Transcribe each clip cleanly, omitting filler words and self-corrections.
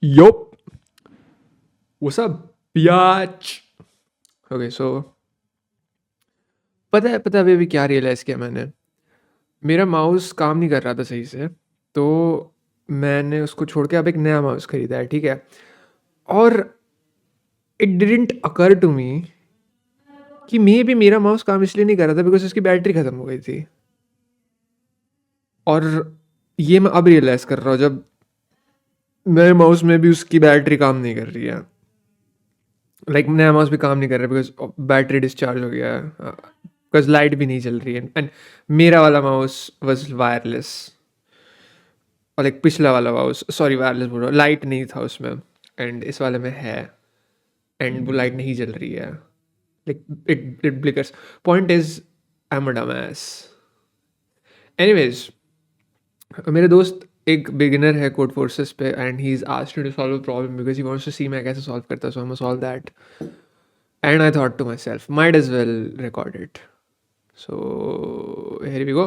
Yup. What's up, biatch? Okay, so पता है अभी क्या रियलाइज़ किया मैंने? मेरा माउस काम नहीं कर रहा था सही से, तो मैंने उसको छोड़ के अब एक नया माउस खरीदा है, ठीक है? और it didn't occur to me कि मेबी मेरा माउस काम इसलिए नहीं कर रहा था बिकॉज़ उसकी बैटरी खत्म हो गई थी। और ये मैं अब रियलाइज़ कर रहा हूँ जब नए माउस में भी उसकी बैटरी काम नहीं कर रही है। लाइक नया माउस भी काम नहीं कर रहा है बिकॉज़ बैटरी डिस्चार्ज हो गया है। बिकॉज़ लाइट भी नहीं चल रही है एंड मेरा वाला माउस वाज़ वायरलेस। और लाइक पिछला वाला माउस सॉरी वायरलेस बोल रहा हूँ, लाइट नहीं था उसमें एंड इस वाले में है एंड वो लाइट नहीं जल रही है। Like it flickers. Point is I am a dumbass. Anyways, मेरे दोस्त एक बिगिनर है कोड फोर्सेस पे and he is asked me to solve a problem because he wants to see मैं कैसे सॉल्व करता हूँ, so I am gonna solve that. And I thought to myself might as well record it. So here we go.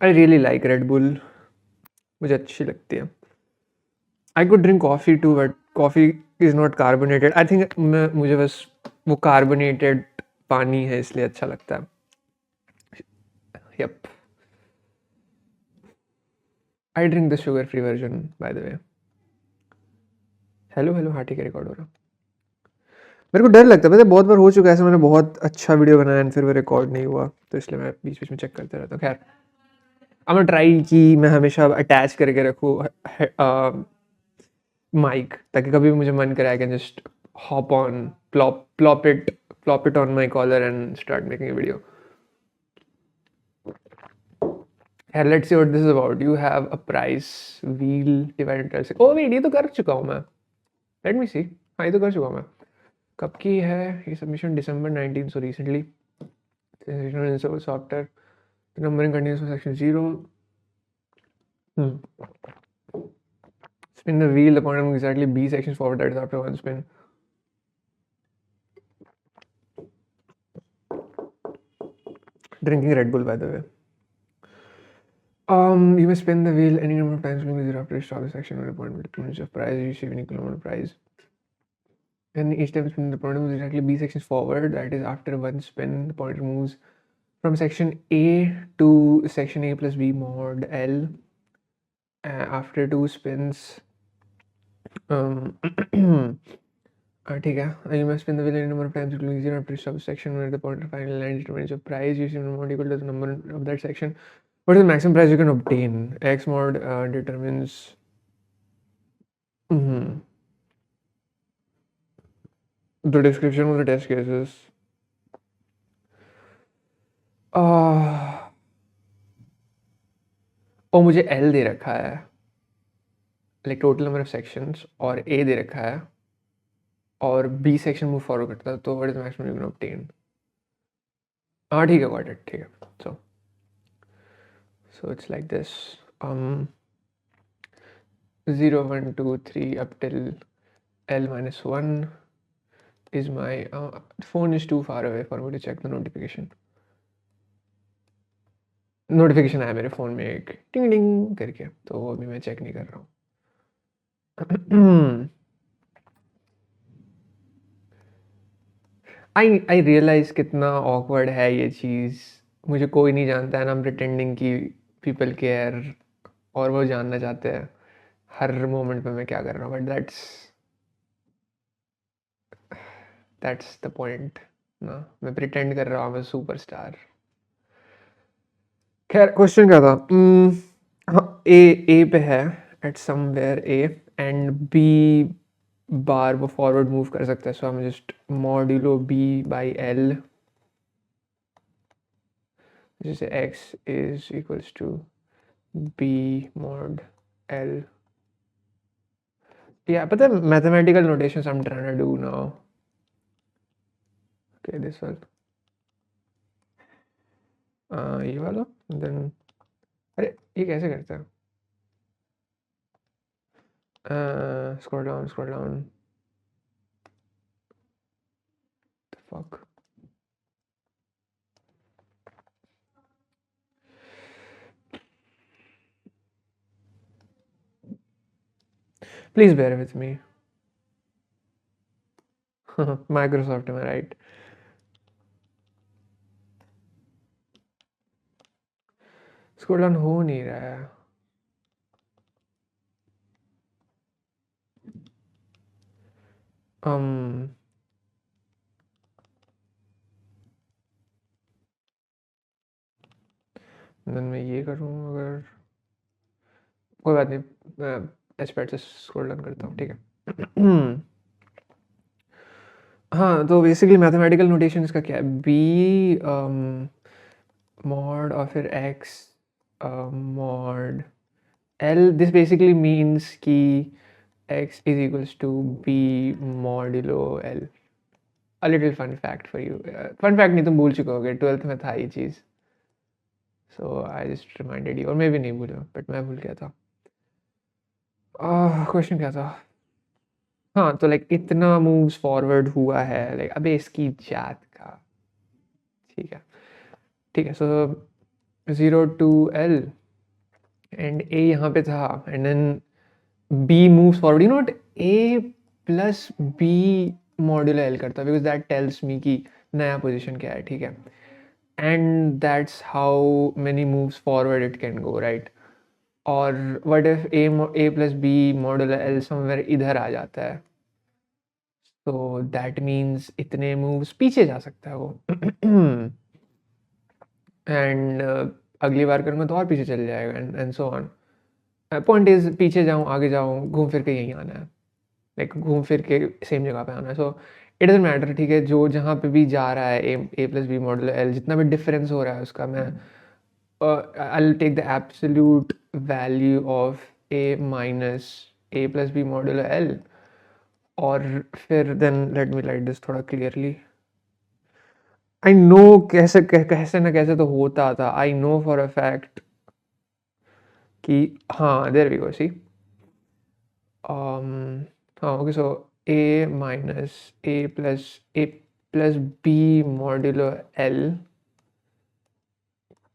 I really like Red Bull. मुझे अच्छी लगती है. I could drink coffee too, but coffee is not carbonated. I think मुझे बस वो carbonated पानी है इसलिए अच्छा लगता है. Yep. I drink the sugar-free version, by the way. Hello hello हाँ ठीक है रिकॉर्ड हो रहा. मेरे को डर लगता है, पता है बहुत बार हो चुका है ऐसा, मैंने बहुत अच्छा वीडियो बनाया एंड फिर वो रिकॉर्ड नहीं हुआ, तो इसलिए मैं बीच बीच में चेक करते रहता हूँ. खैर अब मैं ट्राई कि मैं हमेशा अटैच करके रखूँ माइक, ताकि कभी भी मुझे मन करे I can just hop on, plop it on my collar and start making a video. Here, let's see what this is about. You have a price wheel divided into 12. Oh wait, ये तो कर चुका हूँ मैं. Let me see. हाँ ये तो कर चुका हूँ मैं. कब की है ये submission? December 19, so recently. So after the numbering continues for section 0. Spin the wheel, the point of exactly B sections forward, that is after one spin. Drinking Red Bull, by the way. You may spin the wheel any number of times during the zero after you stop the section where the point determines your prize. You receive an equal amount of prize. And each time spin the pointer moves exactly B sections forward. That is, after one spin, the pointer moves from section A to section A plus B mod L. After two spins, ठीक है. You must spin the wheel any number of times including zero after you stop the section where the pointer finally lands determines your prize. You receive an amount equal to the number of that section. What is the maximum prize you can obtain? X mod determines. The description of the test cases. और मुझे L दे रखा है, like total number of sections, और A दे रखा है और B section move forward करता है, तो what is maximum you can obtain. हाँ ठीक है, गॉट इट. ठीक है. So it's like this. 0 1 2 3 up till L minus 1 is my phone is too far away for me to check the notification आया मेरे फ़ोन में एक टिंग टिंग करके, तो वो अभी मैं चेक नहीं कर रहा हूँ. आई रियलाइज़ कितना ऑकवर्ड है ये चीज़. मुझे कोई नहीं जानता है, आई एम प्रिटेंडिंग कि पीपल केयर और वो जानना चाहते हैं हर मोमेंट पे मैं क्या कर रहा हूँ, बट दैट्स द पॉइंट ना. मैं प्रिटेंड कर रहा हूँ सुपरस्टार. खैर क्वेश्चन क्या था? हाँ ए पे है at somewhere a and b बार वो फॉरवर्ड मूव कर सकता है, सो हम just modulo b by l, जैसे x is equals to b mod l. या पता है mathematical notations I am trying to do now. Okay this one, ये वाला, देन अरे ये कैसे करता है? Scroll down the fuck. Please bear with me. Microsoft, am I right? Scroll down हो नहीं रहा है. um देन मैं ये करूँ, अगर कोई बात नहीं, मैं टच पैड से स्क्रॉल डाउन करता हूँ, ठीक है. हाँ, तो बेसिकली मैथमेटिकल नोटेशन इसका क्या है, बी मॉड और फिर x mod L. This basically means कि x is equals to b modulo l. A little fun fact for you. Fun fact नहीं, तुम भूल चुके होगे, 12th में था ये चीज़. So I just reminded you, और मैं भी नहीं भूला, बट मैं भूल गया था. क्वेश्चन क्या था? हाँ, तो लाइक इतना मूव्स फॉरवर्ड हुआ है, लाइक अबे इसकी जात का. ठीक है, ठीक है. So 0 to L and A यहाँ पे था, and then B moves forward. You know what? A plus B modulo L करता है, because that tells me कि नया पोजीशन क्या है, ठीक है. And that's how many moves forward it can go, right? और what if A plus B modulo L somewhere इधर आ जाता है, तो that means इतने moves पीछे जा सकता है वो. एंड अगली बार करूँगा तो और पीछे चल जाएगा, and so on. Point is, पीछे जाऊँ आगे जाऊँ, घूम फिर के यहीं आना है, लाइक घूम फिर के सेम जगह पे आना है. सो इट डजंट मैटर, ठीक है, जो जहाँ पे भी जा रहा है A plus B model L, जितना भी डिफरेंस हो रहा है उसका मैं I will take the absolute value of A minus A plus B model L. और फिर then let me write this थोड़ा क्लियरली. आई नो कैसे कैसे ना कैसे तो होता था. I know for a fact कि हाँ, देयर वी गो, सी. हाँ, okay. So A minus A plus B modulo L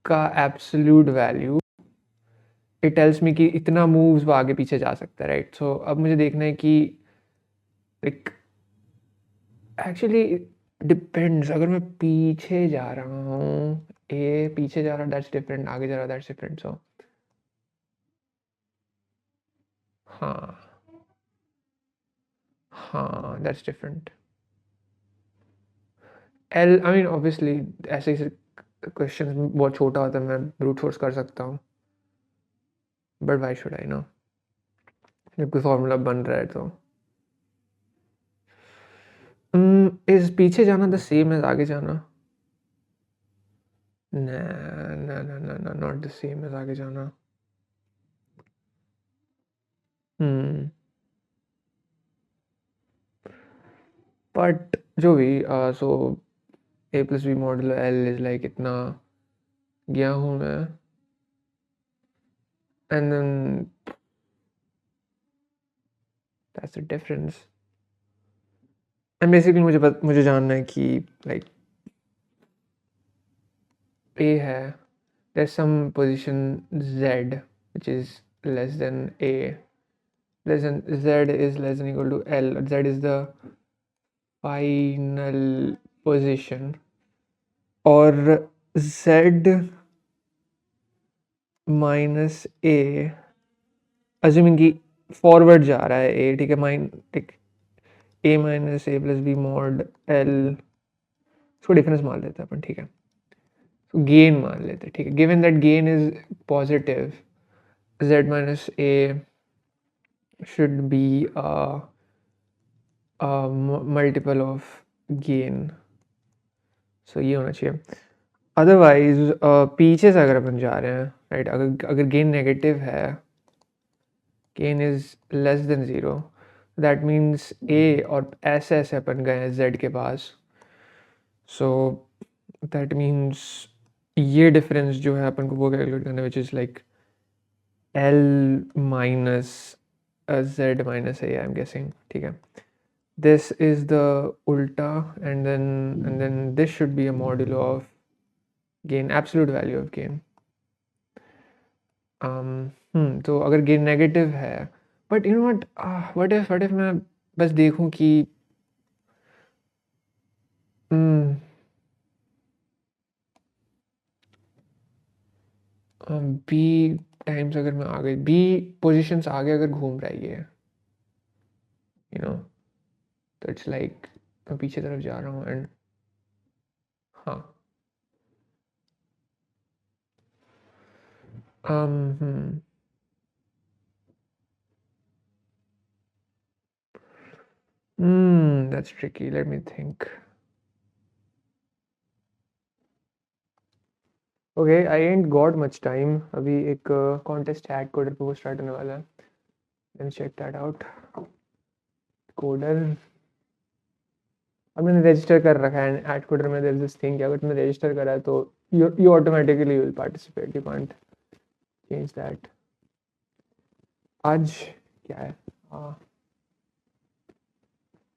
का absolute value, it tells me कि इतना मूव्स वो आगे पीछे जा सकता है, राइट. सो अब मुझे देखना है कि लाइक एक्चुअली डिपेंड्स. अगर मैं पीछे जा रहा हूँ, ए पीछे जा रहा, दैट्स डिफरेंट. आगे जा रहा, दैट्स डिफरेंट. सो हाँ, हाँ, that's different. L, I mean obviously ऐसे ही क्वेश्चन बहुत छोटा होता है, मैं ब्रूट फोर्स कर सकता हूँ, but why should I know, जब कोई फॉर्मूला बन रहा है तो. इज पीछे जाना द सेम एज आगे जाना? ना ना ना ना ना, नॉट द सेम एज आगे जाना. बट जो भी, so a plus B model l is like इतना गया हूँ मैं, and then that's the difference. And basically मुझे जानना है कि लाइक ए है, there's some position z which is less than a, less than z is less than equal to l. Z is the final position, और z minus ए, assuming कि forward जा रहा है ए, ठीक है, ठीक, ए minus A plus B mod L, इसको difference मान लेते हैं अपन, ठीक है. तो गेन मान लेते हैं, ठीक है. Given that gain is positive, z minus A should be a multiple of gain. So ये होना चाहिए. अदरवाइज पीछे से अगर अपन जा रहे हैं, राइट, अगर गेन नेगेटिव है, gain is less than 0, that means a और ऐसे ऐसे अपन गए हैं z के पास. सो दैट मीन्स ये डिफरेंस जो है अपन को वो कैलकुलेट करना, which is like l minus z minus a, I'm guessing, ठीक है. This is the ulta, and then this should be a modulo of gain, absolute value of gain. तो अगर गेन नेगेटिव है, but you know what if मैं बस देखूं कि B times अगर मैं आगे बी पोजीशंस आगे अगर घूम रहा है ये, यू नो, तो इट्स लाइक मैं पीछे तरफ जा रहा हूँ एंड हाँ um, that's tricky. Let me think. Okay, I ain't got much time. अभी एक contest है coder पे, वो start होने वाला है. Let me check that out. Coder. अब मैंने register कर रखा है and coder में there's this thing कि अगर तुमने register करा है तो you automatically will participate. You can't change that. आज क्या है?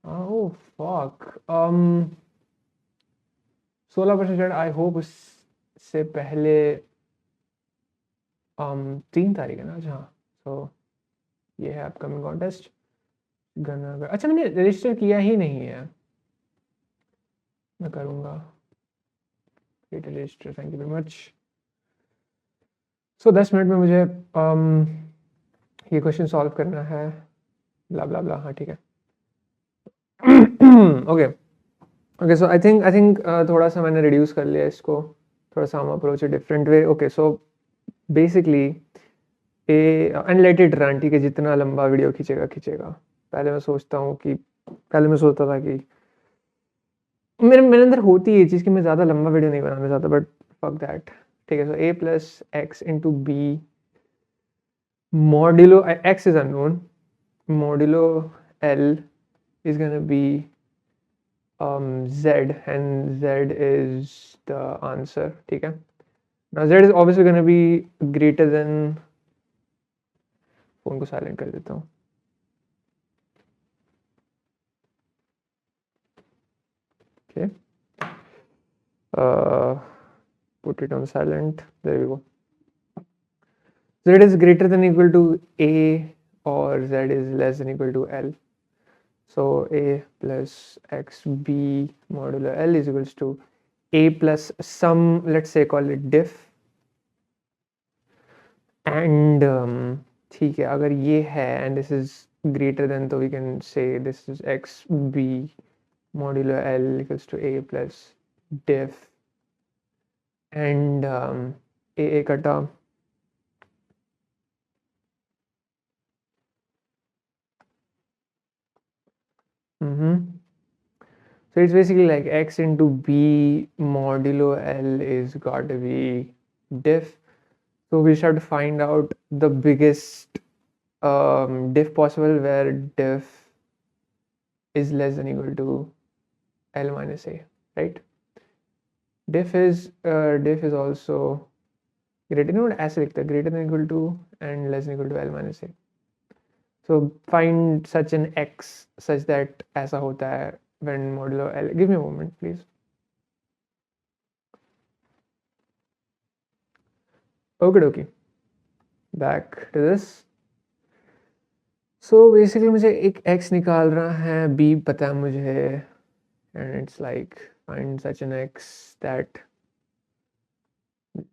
Oh fuck. 16% I hope उससे पहले 3 तारीख है ना आज? हाँ, so ये है अपकमिंग कॉन्टेस्ट. अच्छा मैंने रजिस्टर किया ही नहीं है. मैं करूँगा. Register. Thank you very much. So 10 minute में मुझे ये क्वेश्चन सॉल्व करना है. ब्ला ब्ला ब्ला. हाँ ठीक है. ओके सो आई थिंक थोड़ा सा मैंने रिड्यूस कर लिया इसको. थोड़ा सा हम अप्रोच है different way. Okay so basically and let it run. ठीक है, जितना लंबा वीडियो खींचेगा. पहले मैं सोचता था कि मेरे अंदर होती है ये चीज़ कि मैं ज़्यादा लंबा वीडियो नहीं बनाना चाहता, बट फक दैट. ठीक है, so a plus x into B modulo x is unknown, modulo L is going to be z, and z is the answer. ठीक है, now z is obviously going to be greater than. Phone को silent कर देता हूँ. okay, put it on silent. There we go. Z is greater than equal to a or z is less than equal to l. So a plus xb modulo l is equals to a plus some, let's say call it diff, and ठीक है, अगर ये है and this is greater than, तो we can say this is xb modulo l equals to a plus diff and a कटा So it's basically like x into b modulo l is got to be diff. So we just have to find out the biggest diff possible where diff is less than equal to l minus a, right? Diff is also greater, not as लिखता है, greater than equal to and less than equal to l minus a. So find such an x such that ऐसा होता है when modulo l. Give me a moment, please. Okay. Back to this. So basically मुझे एक x निकाल रहा है, b पता है मुझे, and it's like find such an x that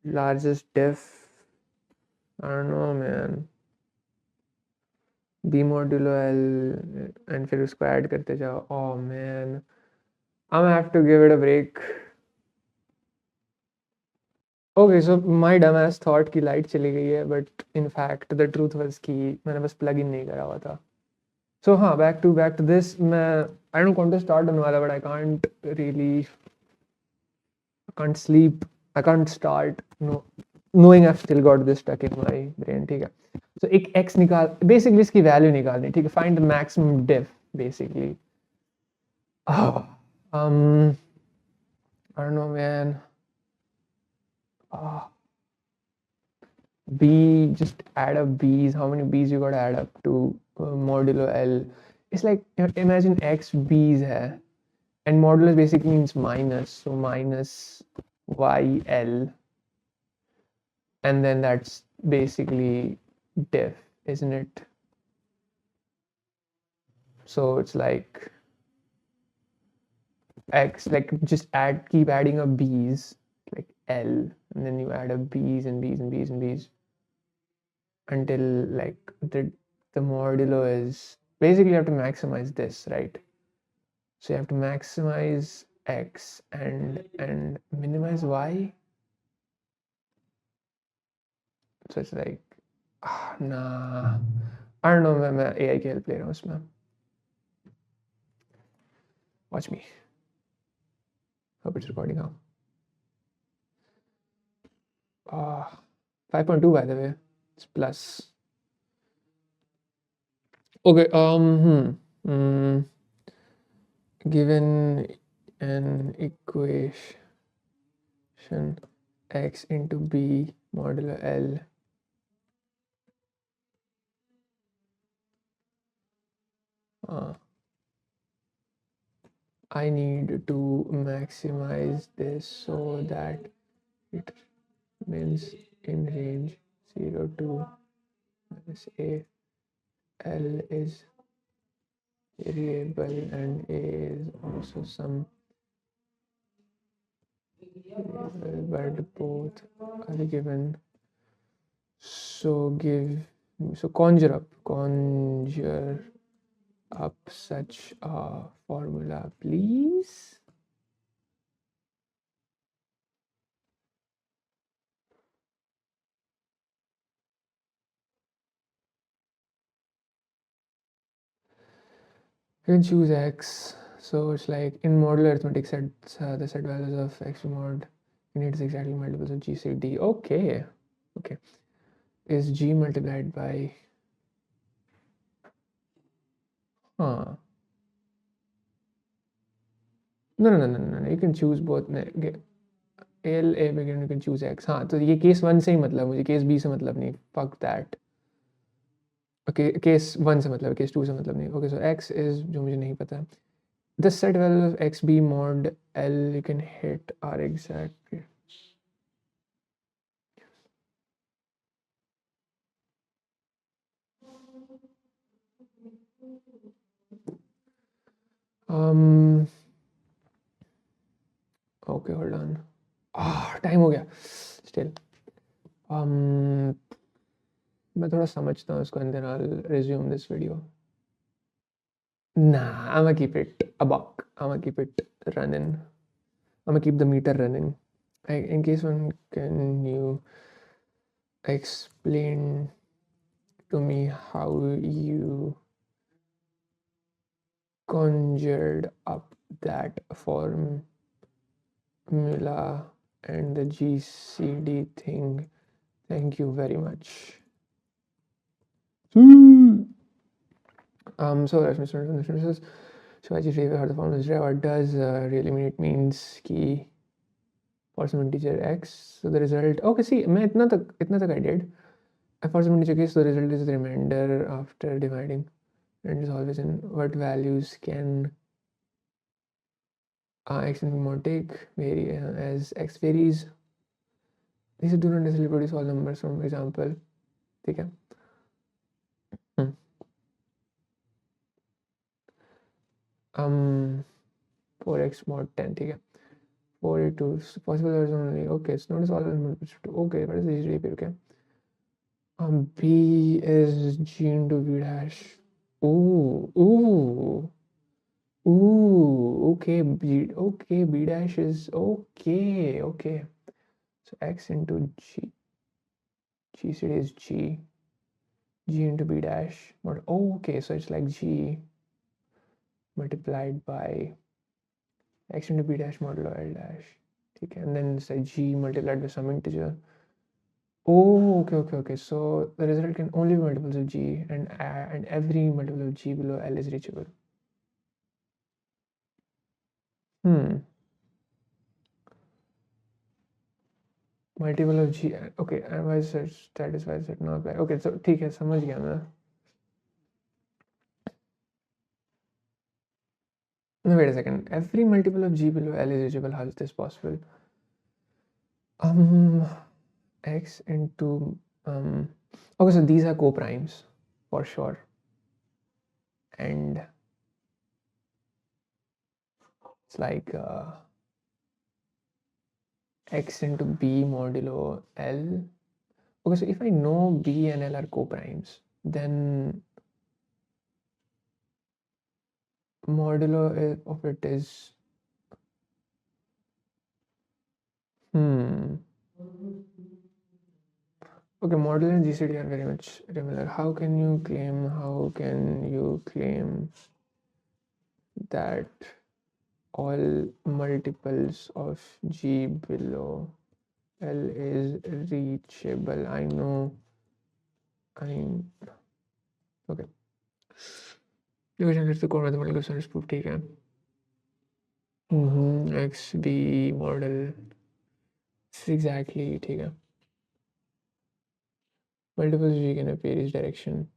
largest diff. I don't know man. b modulo l and फिर उसको ऐड करते जाओ. Oh man, I'm gonna have to give it a break. Okay, so my dumbass thought कि light चली गई है, but in fact the truth was कि मैंने बस प्लग इन नहीं करा हुआ था. So हाँ, back to this. I don't want to start on वाला, but I can't sleep. I can't start knowing I've still got this stuck in my brain. ठीक है, so एक x निकाल, basically इसकी value निकालनी. ठीक है, find the maximum diff basically. I don't know man. B, just add up b's. How many b's you gotta add up to modulo l? It's like, imagine x b's है, and modulus basically means minus, so minus yl, and then that's basically diff, isn't it? So it's like x, like just keep adding up b's, like L, and then you add up b's and b's and b's and b's until like the modulo is basically you have to maximize this, right? So you have to maximize x and minimize y. So it's like nah, I don't know, मैं AI की help ले रहा हूँ इसमें. Watch me. Hope it's recording now. 5.2 by the way. It's plus. Okay. Given an equation x into b modulo L. I need to maximize this so that it remains in range 0 to minus a. L is variable and a is also some variable, but both are given. So conjure up such a formula, please. You can choose x. So it's like in modular arithmetic sets, the set values of x mod unit is exactly multiples of g, c, d. Okay. Is g multiplied by no, you can choose both. L A begin, you can choose x. हाँ, तो ये case 1 से ही मतलब, मुझे case B से मतलब नहीं. Fuck that. Okay, case 1 से मतलब, case 2 से मतलब नहीं. Okay, so x is जो मुझे नहीं पता. The set value of x b mod L you can hit are exact. Okay, hold on. Time हो गया. Still. मैं थोड़ा समझता हूँ इसको and then I'll resume this video. Nah, I'm gonna keep it a buck. I'm gonna keep it running. I'm gonna keep the meter running. In case one, can you explain to me how you conjured up that formula and the GCD thing? Thank you very much. So Mr. says, so I just read how the formula is. What does really mean? It means key for some integer x. So the result. Okay, see, मैं इतना तक I did. For some integer case, the result is the remainder after dividing, and is always in what values can x and more take vary as x varies. These do not necessarily produce all numbers. From example, ठीक है. 4x mod 10, ठीक है. 4 possible values only. Okay, it's not as all numbers. Okay, what is this repeat? Okay. B is g into b dash. Ooh. Okay, b dash is okay. So x into g cd is g into b dash. Okay, so it's like g multiplied by x into b dash modulo L dash. Okay, and then it's like g multiplied by some integer. Okay. So the result can only be multiples of g, and every multiple of g below L is reachable. Multiple of g. Okay, and why is it satisfies it not by? Okay, so ठीक है, समझ गया मैं. No, wait a second. Every multiple of g below L is reachable. How is this possible? X into okay, so these are co-primes for sure, and It's like x into b modulo L. Okay, so if I know b and L are co-primes, then modulo of it is okay, modulo and GCD are very much similar. How can you claim that all multiples of G below L is reachable? I know I'm okay. Let's go mathematical science proof. ठीक है. X B model exactly ठीक है. Multiples G can appear in direction.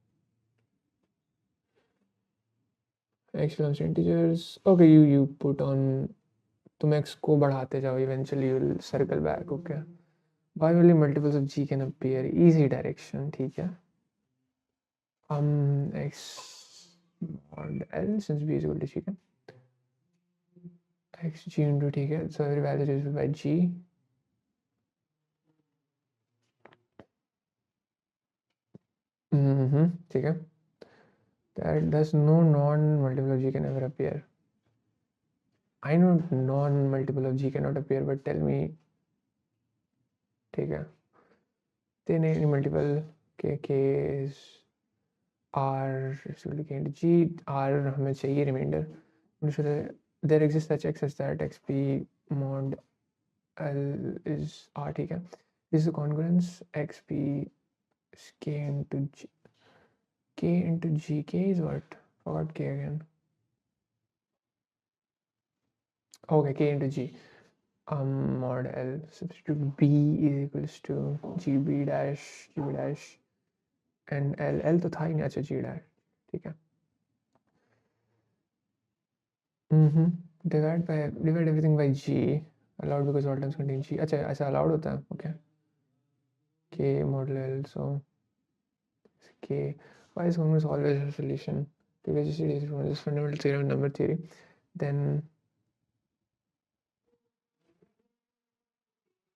X belongs to integers. Okay, you put on. तुम x को बढ़ाते जाओ. Eventually you will circle back. Okay. Why only multiples of G can appear? Easy direction. ठीक है. X mod L since B is equal to G can. X G into ठीक है. So every value is divisible by G. ठीक है. That does no non-multiple of G can ever appear. I know non-multiple of G cannot appear, but tell me. ठीक है. Then any multiple K is R is equal to K into G. R हमें चाहिए remainder. There exists such x as that xp mod L is R. ठीक है. This is the congruence xp is K into G. K into G. K is what? Forgot K again. Okay, K into G. Mod L substitute B is equals to GB dash and L तो था ही नहीं. अच्छा G dash. ठीक है. Divide everything by G. Allowed because all terms contain G. अच्छा ऐसा allowed होता है. Okay. K mod L, so K. Why is congruence always a solution? Because GCD is one of this fundamental theorem in number theory. Then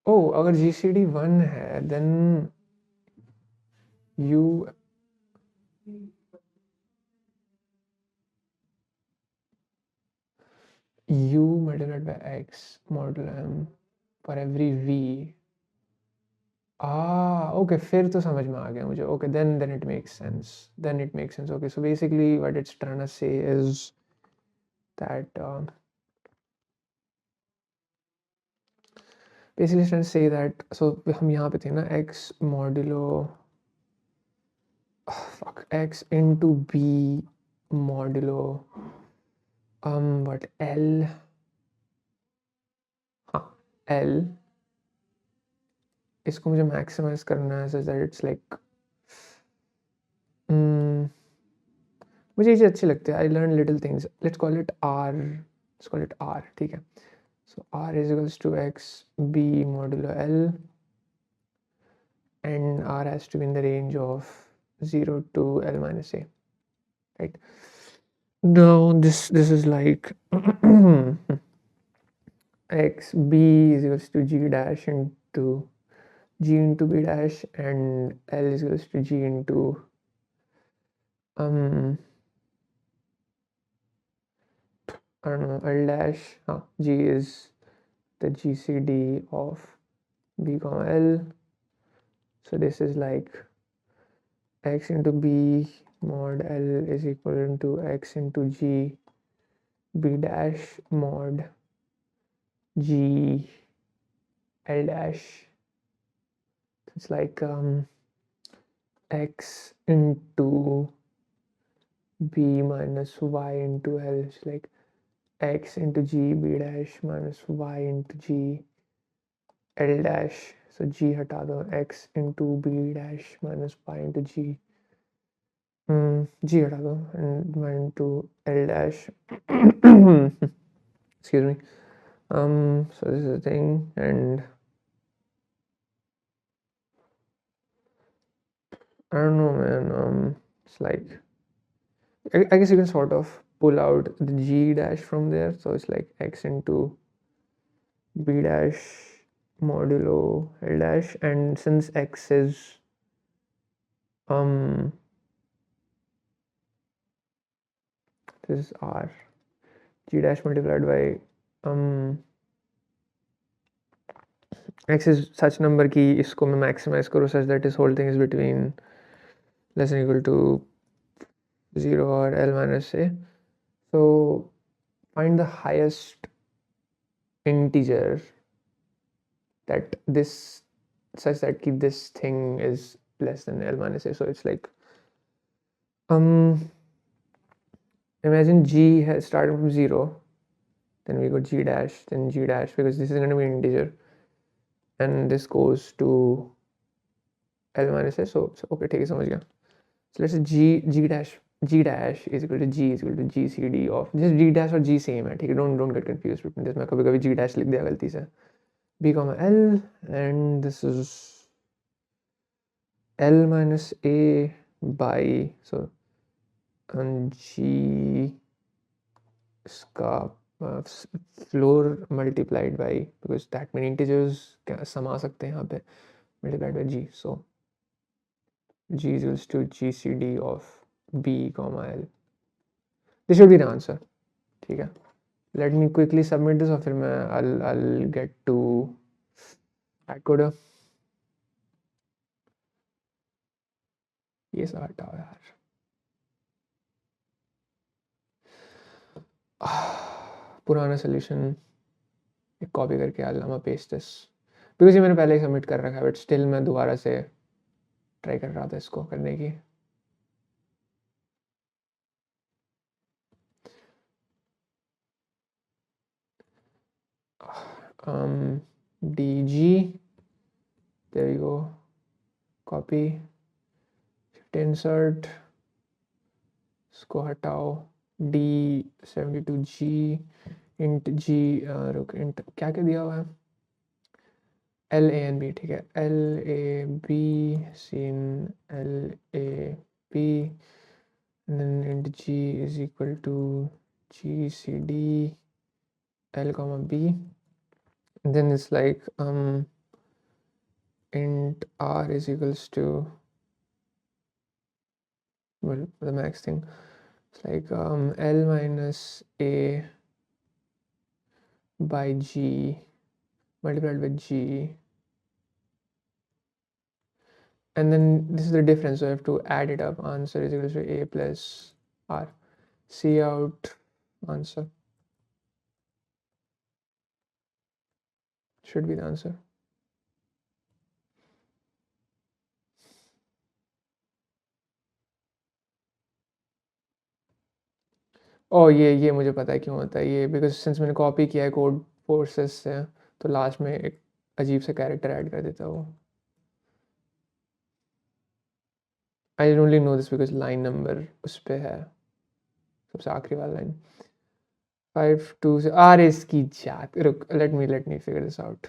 अगर GCD 1 है, then U multiplied by X modulo M for every V. Okay, फिर तो समझ में आ गया मुझे. Okay, then it makes sense. Okay, so basically what it's trying to say is that basically it's trying to say that so हम यहाँ पे थे ना X modulo X into B modulo what L L इसको मुझे maximize करना है so that it's like मुझे ये चीज़ अच्छी लगती है. I learn little things. Let's call it R. ठीक है. So R is equals to X B modulo L and R has to be in the range of 0 to L minus A. Right. Now this is like X B is equals to G dash into G into B dash and L is equals to G into I don't know, L dash. G is the GCD of B comma L. So this is like X into B mod L is equal to X into G B dash mod G L dash. It's like X into B minus Y into L. It's like X into G B dash minus Y into G L dash. So G हटा दो. X into B dash minus Y into G. G हटा दो and Y into L dash. Excuse me. So this is the thing, and I don't know, man. It's like I guess you can sort of pull out the g dash from there, so it's like x into b dash modulo l dash, and since x is this is r, g dash multiplied by x is such number कि इसको मैं maximize करूँ such that this whole thing is between less than equal to 0 or l minus a. So find the highest integer that this such that this thing is less than l minus a. So it's like imagine g has started from 0, then we go g dash, then g dash, because this is going to be an integer, and this goes to l minus a. So okay, ठीक है, समझ गया. So let's say g dash is equal to gcd of just g dash और g same है, ठीक है, don't get confused between this. मैं कभी कभी g dash लिख दिया गलती से. b comma l, and this is l minus a by, so g इसका floor multiplied by, because that many integers समा सकते हैं यहाँ पे, multiplied by g. So g is equals to gcd of b comma l. This should be the answer. ठीक है, let me quickly submit this और फिर मैं I'll get to add coder. ये सब हटाओ यार. पुराना सोल्यूशन एक कॉपी करके I'll paste this, because ये मैंने पहले ही सबमिट कर रखा है, बट स्टिल मैं दोबारा से ट्राई कर रहा था इसको करने की. dg, there we go, copy, shift insert, इसको हटाओ, d72g int g, रुक, int क्या क्या दिया हुआ है, l a n b, ठीक है, l a b sin l a b, and then int g is equal to gcd l comma b, and then it's like int r is equals to, well, the max thing, it's like l minus a by g multiplied by g, and then this is the difference, so I have to add it up. Answer is equals to a plus r. See out answer should be the answer. ओ ये मुझे पता है क्यों होता है ये, because since मैंने copy किया है कोड फोर्सेस से, तो लास्ट में एक अजीब सा कैरेक्टर ऐड कर देता है वो. I only know this because line number उस पर है, सबसे आखिरी वाला लाइन 5 2 से आर इसकी जात. रुक, let me figure this out.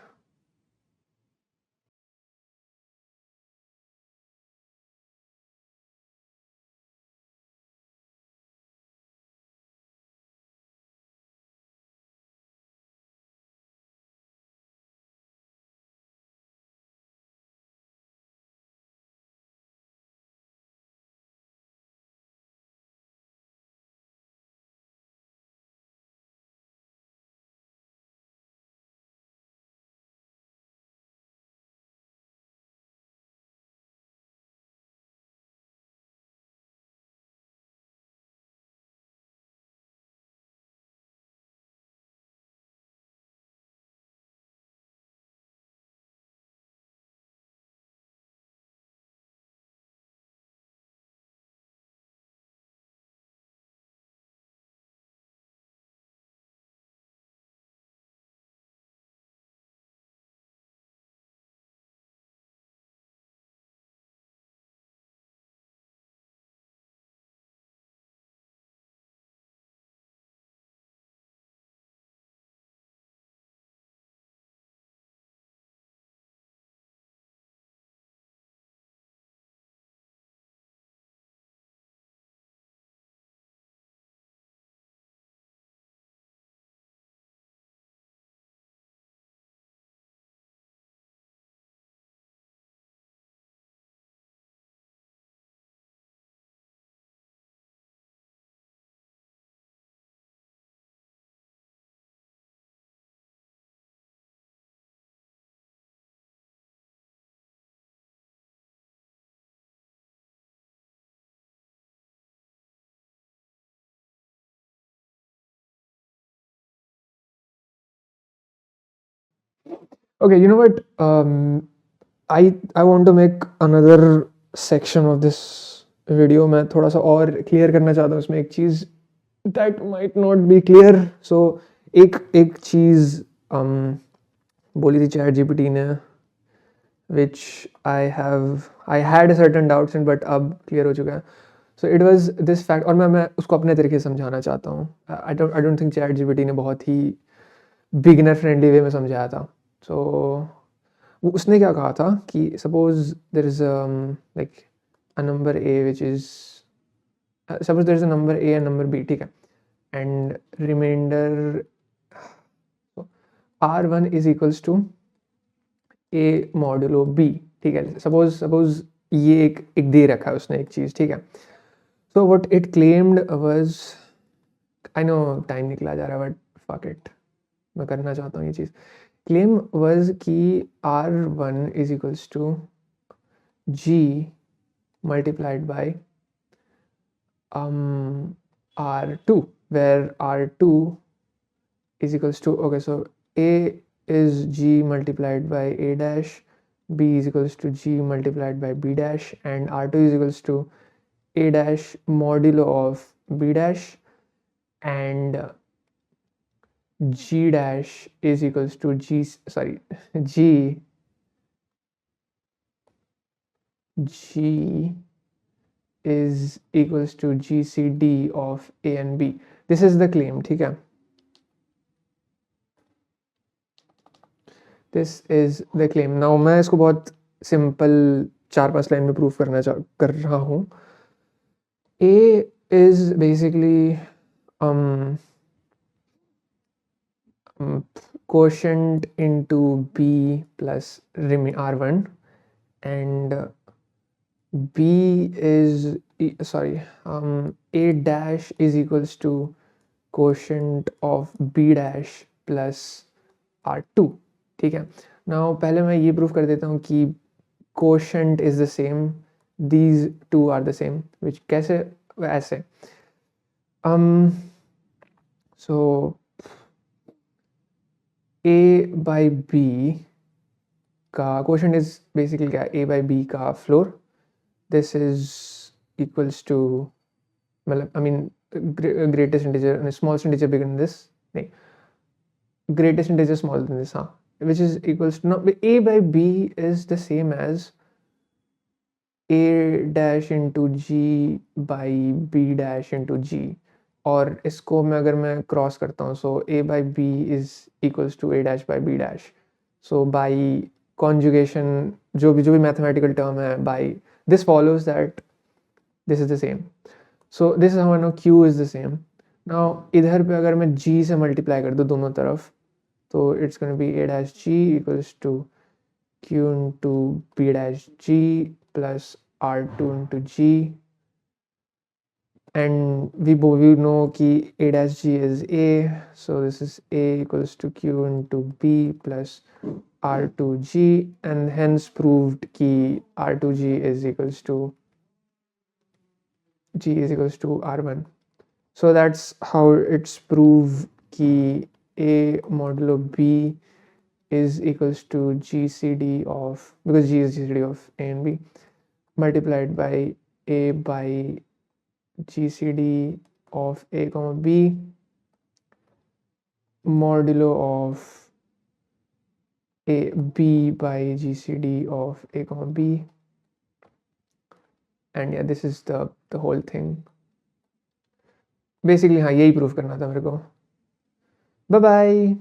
Okay, you know what? I want to make another section of this video. मैं थोड़ा सा और clear करना चाहता हूँ इसमें एक चीज़ that might not be clear. So एक एक चीज़ बोली थी चैट जीपीटी ने, which I had a certain doubts in, but अब clear हो चुका है. So it was this fact, और मैं उसको अपने तरीके से समझाना चाहता हूँ. I don't think chat GPT ने बहुत ही बिगिनर फ्रेंडली वे में समझाया था. So उसने क्या कहा था कि suppose there is like a number A which is suppose there is a number A and number B, ठीक है, and remainder R1 is equals to A modulo B, ठीक है. सपोज ये एक दे रखा है उसने एक चीज़, ठीक है. So what it claimed was, I know time निकला जा रहा है बट फक इट, मैं करना चाहता हूँ ये चीज़. क्लेम वाज कि R1 is equals to G multiplied by R2, where R2 is equals to, okay, so A is G multiplied by A dash, B is equals to G multiplied by B dash, and R2 is equals to A dash modulo of B dash, and G dash is equals to G is equals to GCD of A and B. This is the claim, ठीक है. This is the claim. Now मैं इसको बहुत simple 4-5 line में proof कर रहा हूँ. A is basically quotient into B plus R1, and B is A dash is equals to quotient of B dash plus R2, ठीक है. नाउ पहले मैं ये प्रूफ कर देता हूँ कि quotient is the same, these two are the same, which कैसे, ऐसे. So A by B का quotient is basically क्या, A by B का floor. This is equals to, I mean greatest integer and smallest integer bigger than this, नहीं, greatest integer smaller than this, हाँ, which is equals to, now A by B is the same as A dash into G by B dash into G, और इसको अगर मैं cross करता हूँ, so A by B is equals to A dash by B dash. So by conjugation, जो भी mathematical term है, by this follows that this is the same. So this is how I know Q is the same. Now इधर पे अगर मैं G से multiply कर दूँ दोनों तरफ, तो it's going to be A dash G equals to Q into B dash G plus R2 into G, and we know कि A dash G is A, so this is A equals to Q into B plus R2G, and hence proved कि R2G is equals to G is equals to R1. So that's how it's proved कि A modulo B is equals to GCD of, because G is GCD of A and B, multiplied by A by GCD of A comma B modulo of A B by GCD of A comma B, and yeah, this is the whole thing. Basically हाँ, यही proof करना था मेरे को. Bye bye.